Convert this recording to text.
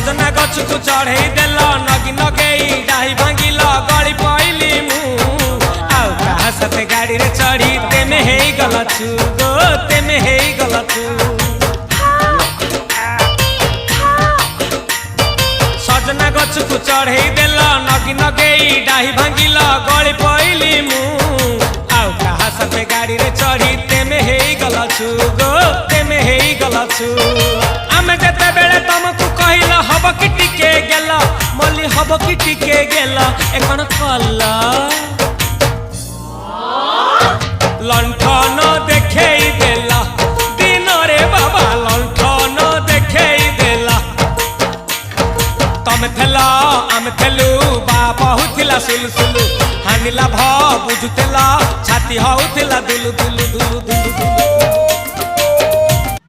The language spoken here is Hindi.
सजना गछ को चढ़े देल नगी नगेई डाही भांगिल गली पइली मु आउ कहा साथे गाड़ी रे चढ़ी तेमे हे गलछु गो तेमे हे गलछु सजना गछ को चढ़े देल नगी नगेई डाही भांगिल गली पइली मु आउ कहा साथे गाड़ी रे चढ़ी तेमे हे गलछु गो तेमे हे गलछु आमे जते बेले तुमको कहिल हब कि टिके गेल मल्ली हब कि टिके गेल एकन कल लंठन देखेई देला दिन रे बाबा लंठन देखेई देला तमे थेला आमे थेलु बाबा हुथिला सुलु सुलु हानिला भ बुझुतेला छाती हउथिला दुलु दुलु